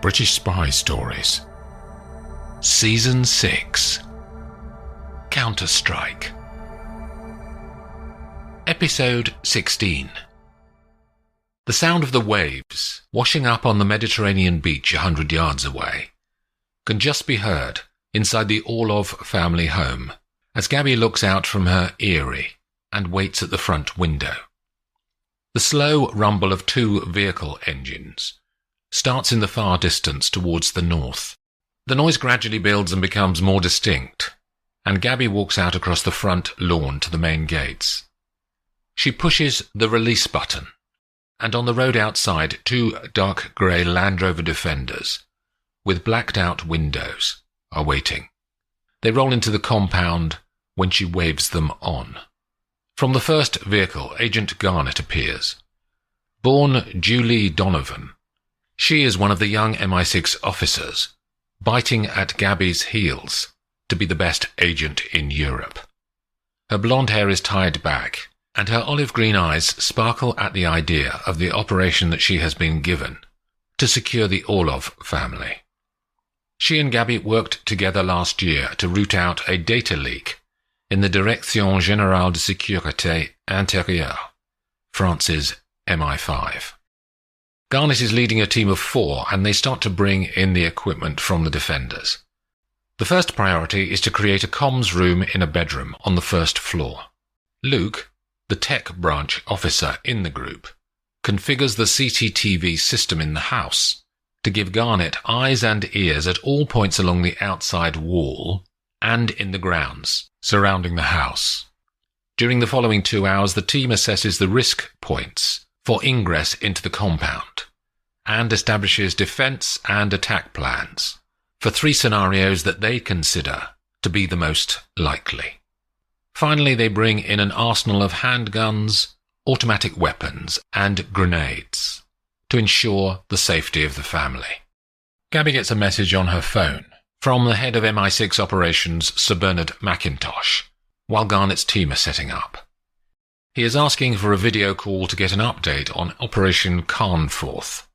British Spy Stories. Season 6. Counter-Strike. Episode 16. The sound of the waves washing up on the Mediterranean beach 100 yards away can just be heard inside the Orlov family home as Gabby looks out from her eyrie and waits at the front window. The slow rumble of two vehicle engines starts in the far distance towards the north. The noise gradually builds and becomes more distinct, and Gabby walks out across the front lawn to the main gates. She pushes the release button, and on the road outside, two dark grey Land Rover Defenders with blacked-out windows are waiting. They roll into the compound when she waves them on. From the first vehicle, Agent Garnett appears. Born Julie Donovan, she is one of the young MI6 officers, biting at Gabby's heels to be the best agent in Europe. Her blonde hair is tied back, and her olive-green eyes sparkle at the idea of the operation that she has been given to secure the Orlov family. She and Gabby worked together last year to root out a data leak in the Direction Générale de Sécurité Intérieure, France's MI5. Garnett is leading a team of 4, and they start to bring in the equipment from the Defenders. The first priority is to create a comms room in a bedroom on the first floor. Luke, the tech branch officer in the group, configures the CCTV system in the house to give Garnett eyes and ears at all points along the outside wall and in the grounds surrounding the house. During the following 2 hours, the team assesses the risk points for ingress into the compound and establishes defense and attack plans for 3 scenarios that they consider to be the most likely. Finally, they bring in an arsenal of handguns, automatic weapons, and grenades to ensure the safety of the family. Gabby gets a message on her phone from the head of MI6 operations, Sir Bernard McIntosh, while Garnett's team are setting up. He is asking for a video call to get an update on Operation Carnforth,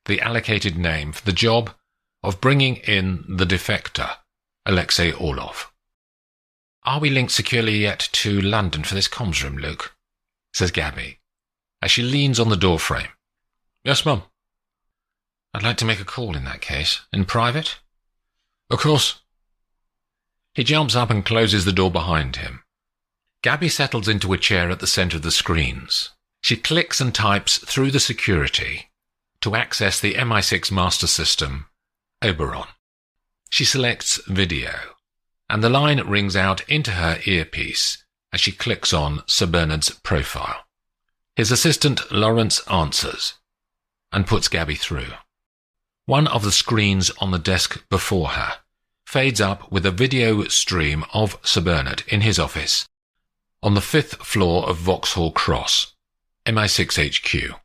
the allocated name for the job of bringing in the defector, Alexei Orlov. "Are we linked securely yet to London for this comms room, Luke?" says Gabby, as she leans on the doorframe. "Yes, Mum." "I'd like to make a call in that case. In private?" "Of course." He jumps up and closes the door behind him. Gabby settles into a chair at the centre of the screens. She clicks and types through the security to access the MI6 master system, Oberon. She selects video, and the line rings out into her earpiece as she clicks on Sir Bernard's profile. His assistant Lawrence answers and puts Gabby through. One of the screens on the desk before her fades up with a video stream of Sir Bernard in his office on the 5th floor of Vauxhall Cross, MI6 HQ.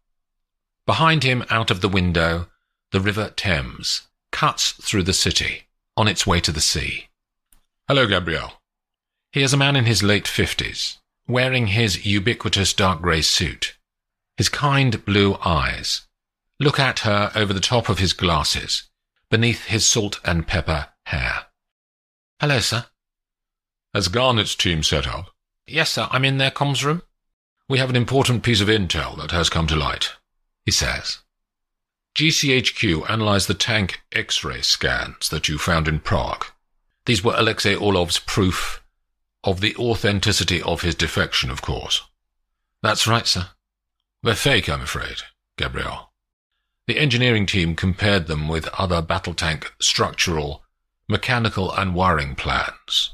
Behind him, out of the window, the River Thames cuts through the city on its way to the sea. "Hello, Gabrielle." He is a man in his late 50s, wearing his ubiquitous dark grey suit. His kind blue eyes look at her over the top of his glasses, beneath his salt and pepper hair. "Hello, sir." "Has Garnett's team set up?" "Yes, sir. I'm in their comms room." "We have an important piece of intel that has come to light," he says. "GCHQ analysed the tank X-ray scans that you found in Prague. These were Alexei Orlov's proof of the authenticity of his defection, of course." "That's right, sir." "They're fake, I'm afraid, Gabrielle. The engineering team compared them with other battle tank structural, mechanical and wiring plans.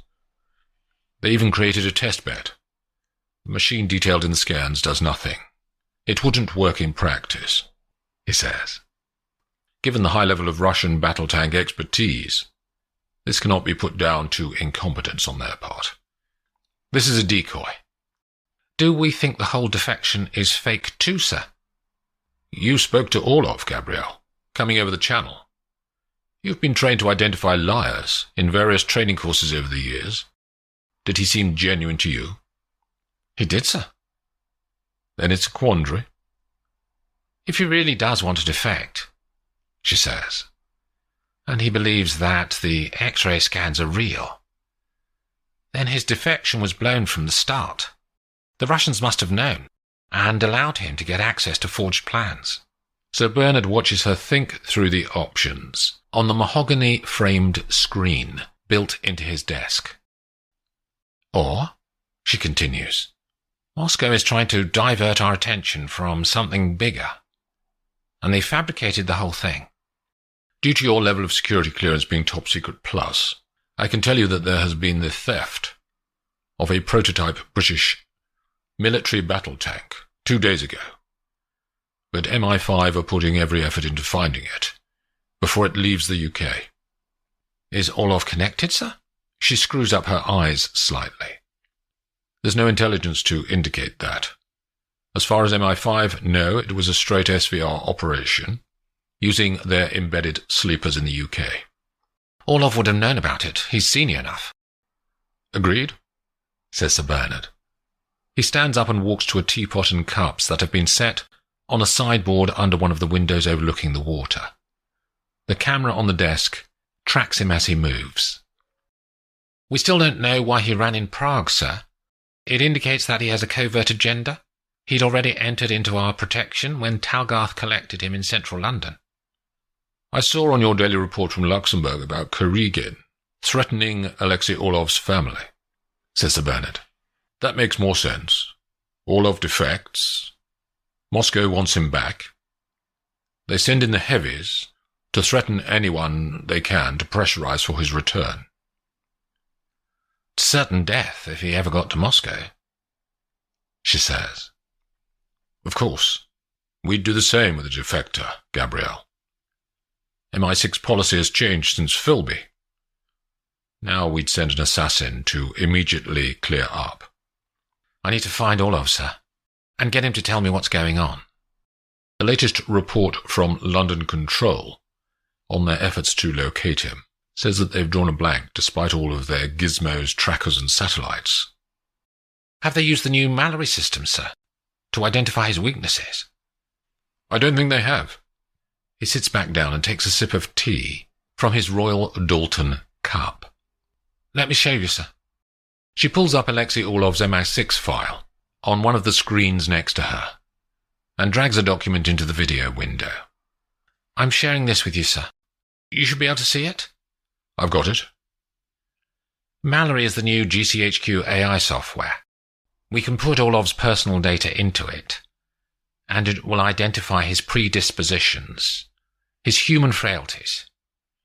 They even created a test bed. The machine detailed in the scans does nothing. It wouldn't work in practice," he says. "Given the high level of Russian battle tank expertise, this cannot be put down to incompetence on their part. This is a decoy." "Do we think the whole defection is fake too, sir?" "You spoke to Orlov, Gabrielle, coming over the channel. You've been trained to identify liars in various training courses over the years. Did he seem genuine to you?" "He did, sir." "Then it's a quandary." "If he really does want to defect," she says, and he believes that the X-ray scans are real. Then his defection was blown from the start. The Russians must have known, and allowed him to get access to forged plans. Sir Bernard watches her think through the options on the mahogany-framed screen built into his desk. Or, she continues, Moscow is trying to divert our attention from something bigger. And they fabricated the whole thing. Due to your level of security clearance being top secret plus, I can tell you that there has been the theft of a prototype British military battle tank 2 days ago. But MI5 are putting every effort into finding it before it leaves the UK. Is Orlov connected, sir? She screws up her eyes slightly. There's no intelligence to indicate that. As far as MI5 know, it was a straight SVR operation, using their embedded sleepers in the UK. Orlov would have known about it. He's senior enough. Agreed, says Sir Bernard. He stands up and walks to a teapot and cups that have been set on a sideboard under one of the windows overlooking the water. The camera on the desk tracks him as he moves. We still don't know why he ran in Prague, sir. It indicates that he has a covert agenda. He'd already entered into our protection when Talgarth collected him in central London. I saw on your daily report from Luxembourg about Kurigin threatening Alexei Orlov's family, says Sir Bernard. That makes more sense. Orlov defects. Moscow wants him back. They send in the heavies to threaten anyone they can to pressurize for his return. To certain death if he ever got to Moscow, she says. Of course. We'd do the same with a defector, Gabrielle. MI6 policy has changed since Philby. Now we'd send an assassin to immediately clear up. I need to find Orlovs, sir, and get him to tell me what's going on. The latest report from London Control on their efforts to locate him says that they've drawn a blank despite all of their gizmos, trackers and satellites. Have they used the new Mallory system, sir, to identify his weaknesses? I don't think they have. He sits back down and takes a sip of tea from his Royal Dalton cup. Let me show you, sir. She pulls up Alexei Orlov's MI6 file on one of the screens next to her and drags a document into the video window. I'm sharing this with you, sir. You should be able to see it. I've got it. Mallory is the new GCHQ AI software. We can put Orlov's personal data into it, and it will identify his predispositions, his human frailties.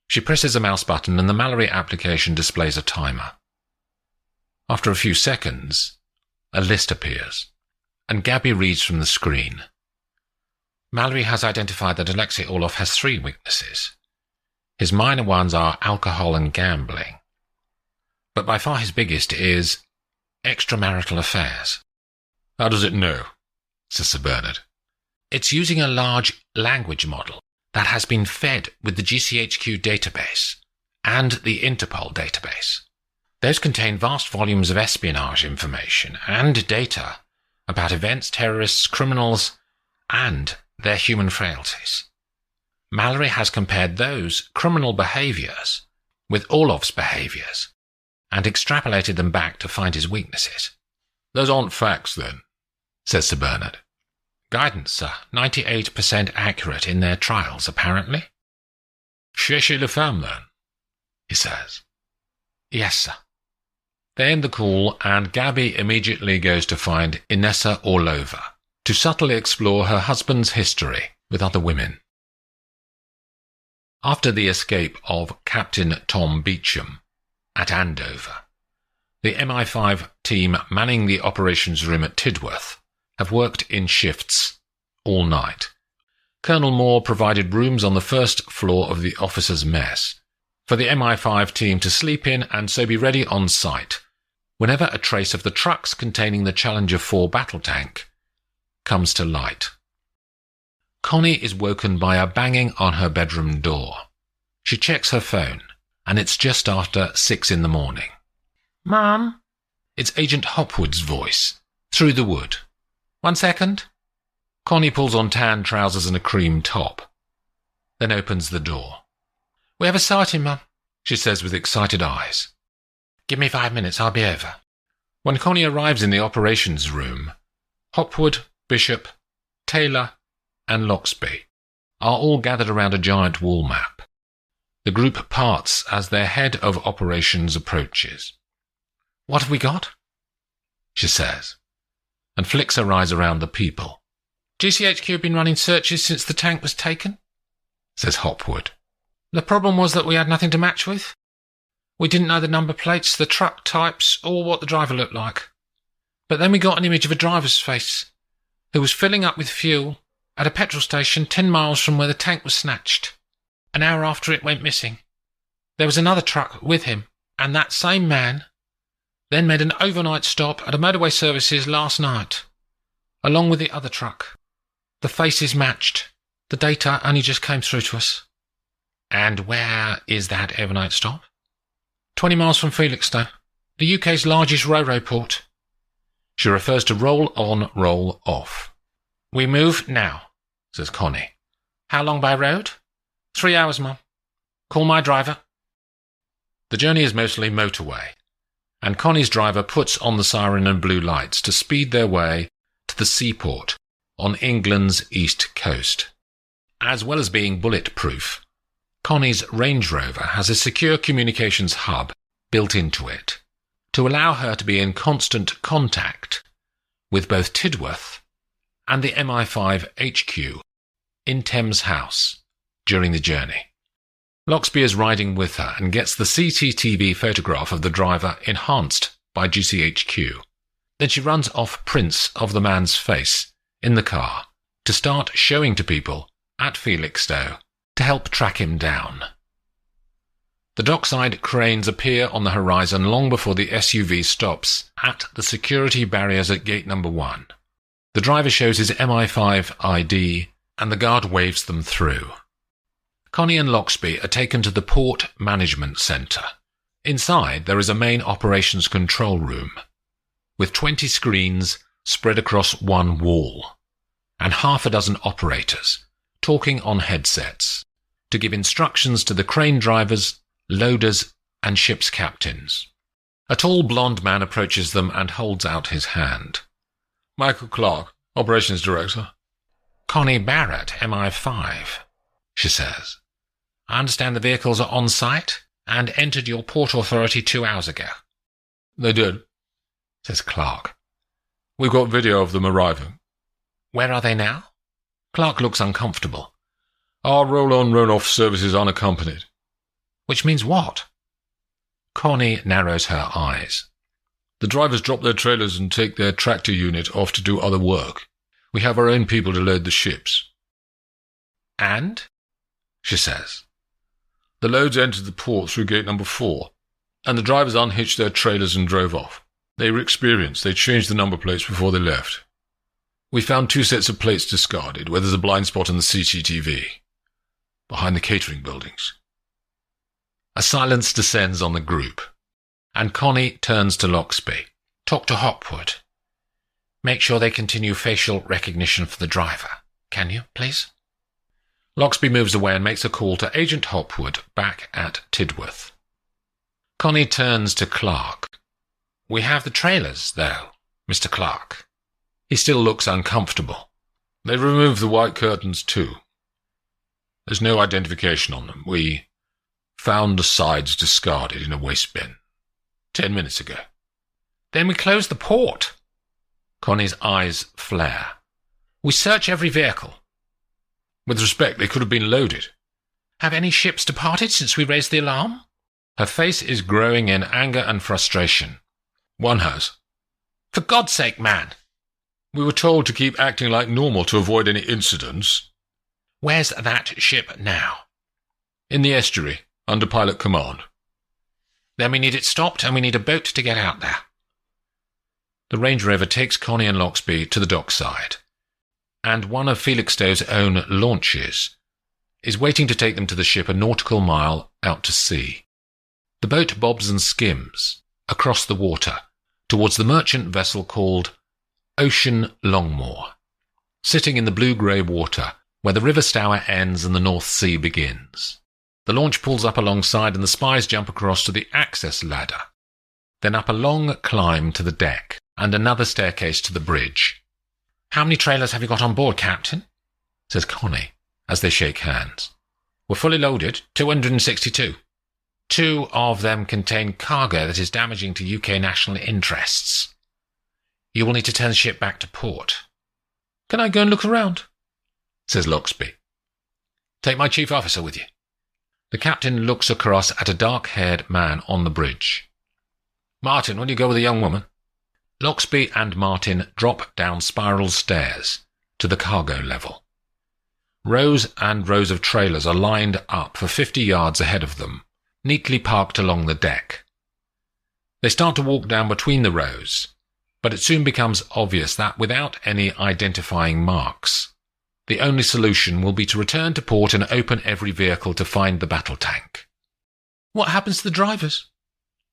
She presses a mouse button and the Mallory application displays a timer. After a few seconds, a list appears, and Gabby reads from the screen. Mallory has identified that Alexei Orlov has 3 weaknesses. His minor ones are alcohol and gambling, but by far his biggest is extramarital affairs. How does it know? Says Sir Bernard. It's using a large language model that has been fed with the GCHQ database and the Interpol database. Those contain vast volumes of espionage information and data about events, terrorists, criminals, and their human frailties. Mallory has compared those criminal behaviours with Orlov's behaviours and extrapolated them back to find his weaknesses. Those aren't facts, then, says Sir Bernard. Guidance, sir. 98% accurate in their trials, apparently. Cherchez les femmes, then, he says. Yes, sir. They end the call, and Gabby immediately goes to find Inessa Orlova to subtly explore her husband's history with other women. After the escape of Captain Tom Beecham at Andover, the MI5 team manning the operations room at Tidworth have worked in shifts all night. Colonel Moore provided rooms on the first floor of the officers' mess for the MI5 team to sleep in and so be ready on site whenever a trace of the trucks containing the Challenger 4 battle tank comes to light. Connie is woken by a banging on her bedroom door. She checks her phone, and it's just after 6 in the morning. Mum? It's Agent Hopwood's voice, through the wood. 1 second. Connie pulls on tan trousers and a cream top, then opens the door. "We have a sighting, Mum," she says with excited eyes. "Give me 5 minutes, I'll be over." When Connie arrives in the operations room, Hopwood, Bishop, Taylor, and Loxby are all gathered around a giant wall map. The group parts as their head of operations approaches. "What have we got?" she says, and flicks her eyes around the people. "GCHQ have been running searches since the tank was taken," says Hopwood. "The problem was that we had nothing to match with. We didn't know the number plates, the truck types, or what the driver looked like. But then we got an image of a driver's face, who was filling up with fuel at a petrol station 10 miles from where the tank was snatched. An hour after it went missing. There was another truck with him, and that same man then made an overnight stop at a motorway services last night, along with the other truck. The faces matched. The data only just came through to us." "And where is that overnight stop?" 20 miles from Felixstowe, the UK's largest ro-ro port." She refers to roll on, roll off. "We move now," says Connie. "How long by road?" 3 hours, Mum. Call my driver." The journey is mostly motorway, and Connie's driver puts on the siren and blue lights to speed their way to the seaport on England's east coast. As well as being bulletproof, Connie's Range Rover has a secure communications hub built into it to allow her to be in constant contact with both Tidworth and the MI5 HQ in Thames House during the journey. Loxby is riding with her and gets the CCTV photograph of the driver enhanced by GCHQ. Then she runs off prints of the man's face in the car to start showing to people at Felixstowe to help track him down. The dockside cranes appear on the horizon long before the SUV stops at the security barriers at gate number 1. The driver shows his MI5 ID and the guard waves them through. Connie and Loxby are taken to the Port Management Centre. Inside there is a main operations control room with 20 screens spread across one wall and half a dozen operators talking on headsets to give instructions to the crane drivers, loaders and ship's captains. A tall blonde man approaches them and holds out his hand. "Michael Clark, Operations Director." "Connie Barrett, MI5, she says. "I understand the vehicles are on site and entered your port authority 2 hours ago." "They did," says Clark. "We've got video of them arriving." "Where are they now?" Clark looks uncomfortable. "Our roll-on, roll-off service is unaccompanied." "Which means what?" Connie narrows her eyes. "The drivers drop their trailers and take their tractor unit off to do other work. We have our own people to load the ships." "And?" she says. "The loads entered the port through gate number 4, and the drivers unhitched their trailers and drove off. They were experienced. They changed the number plates before they left. We found 2 sets of plates discarded, where there's a blind spot in the CCTV, behind the catering buildings." A silence descends on the group, and Connie turns to Loxby. "Talk to Hopwood. Make sure they continue facial recognition for the driver. Can you, please?" Loxby moves away and makes a call to Agent Hopwood back at Tidworth. Connie turns to Clark. "We have the trailers, though, Mr. Clark." He still looks uncomfortable. "They removed the white curtains, too. There's no identification on them. We found the sides discarded in a waste bin 10 minutes ago." "Then we close the port." Connie's eyes flare. "We search every vehicle." "With respect, they could have been loaded." "Have any ships departed since we raised the alarm?" Her face is growing in anger and frustration. "One has." "For God's sake, man!" "We were told to keep acting like normal to avoid any incidents." "Where's that ship now?" "In the estuary, under pilot command." "Then we need it stopped, and we need a boat to get out there." The Range Rover takes Connie and Loxby to the dockside, and one of Felixstowe's own launches is waiting to take them to the ship a nautical mile out to sea. The boat bobs and skims across the water towards the merchant vessel called Ocean Longmoor, sitting in the blue-grey water where the River Stour ends and the North Sea begins. The launch pulls up alongside and the spies jump across to the access ladder. Then up a long climb to the deck and another staircase to the bridge. "How many trailers have you got on board, Captain?" says Connie, as they shake hands. "We're fully loaded, 262. 2 of them contain cargo that is damaging to UK national interests. You will need to turn the ship back to port." "Can I go and look around?" says Loxby. "Take my chief officer with you." The captain looks across at a dark-haired man on the bridge. "Martin, will you go with the young woman?" Loxby and Martin drop down spiral stairs to the cargo level. Rows and rows of trailers are lined up for 50 yards ahead of them, neatly parked along the deck. They start to walk down between the rows, but it soon becomes obvious that without any identifying marks, the only solution will be to return to port and open every vehicle to find the battle tank. "What happens to the drivers?"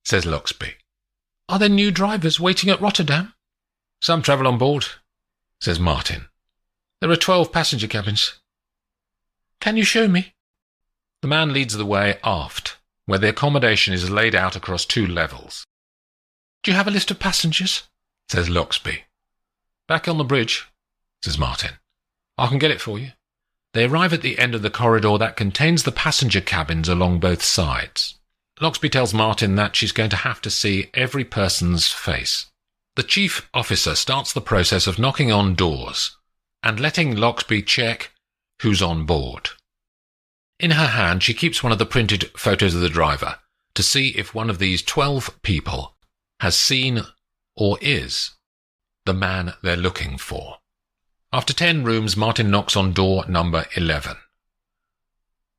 says Loxby. "Are there new drivers waiting at Rotterdam?" "Some travel on board," says Martin. "There are 12 passenger cabins." "Can you show me?" The man leads the way aft, where the accommodation is laid out across 2 levels. "Do you have a list of passengers?" says Loxby. "Back on the bridge," says Martin. "I can get it for you." They arrive at the end of the corridor that contains the passenger cabins along both sides. Loxby tells Martin that she's going to have to see every person's face. The chief officer starts the process of knocking on doors and letting Loxby check who's on board. In her hand, she keeps one of the printed photos of the driver to see if one of these 12 people has seen or is the man they're looking for. After 10 rooms, Martin knocks on door number 11.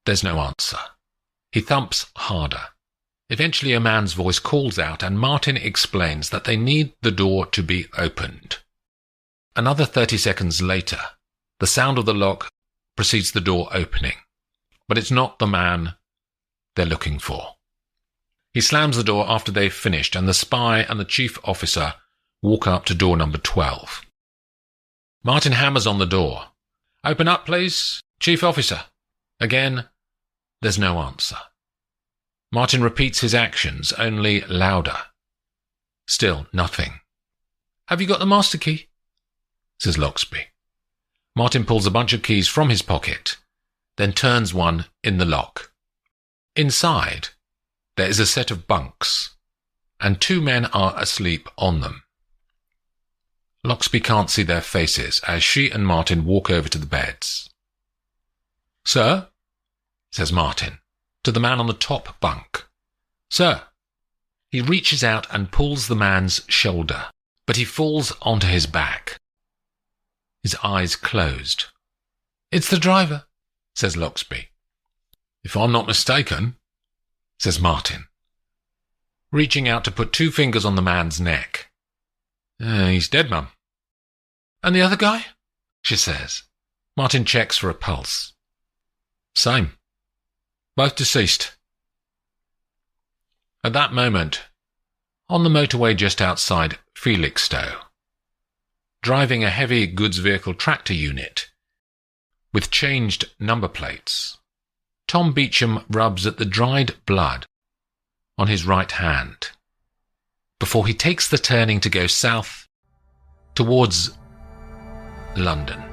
There's no answer. He thumps harder. Eventually a man's voice calls out and Martin explains that they need the door to be opened. Another 30 seconds later, the sound of the lock precedes the door opening, but it's not the man they're looking for. He slams the door after they've finished and the spy and the chief officer walk up to door number 12. Martin hammers on the door. "Open up, please, chief officer." Again, there's no answer. Martin repeats his actions, only louder. Still nothing. "Have you got the master key?" says Loxby. Martin pulls a bunch of keys from his pocket, then turns one in the lock. Inside, there is a set of bunks, and 2 men are asleep on them. Loxby can't see their faces as she and Martin walk over to the beds. "Sir?" says Martin, to the man on the top bunk. "Sir." He reaches out and pulls the man's shoulder, but he falls onto his back. His eyes closed. "It's the driver," says Loxby. "If I'm not mistaken," says Martin, reaching out to put 2 fingers on the man's neck. "He's dead, Mum." "And the other guy?" she says. Martin checks for a pulse. "Same. Both deceased." At that moment, on the motorway just outside Felixstowe, driving a heavy goods vehicle tractor unit with changed number plates, Tom Beecham rubs at the dried blood on his right hand before he takes the turning to go south towards London.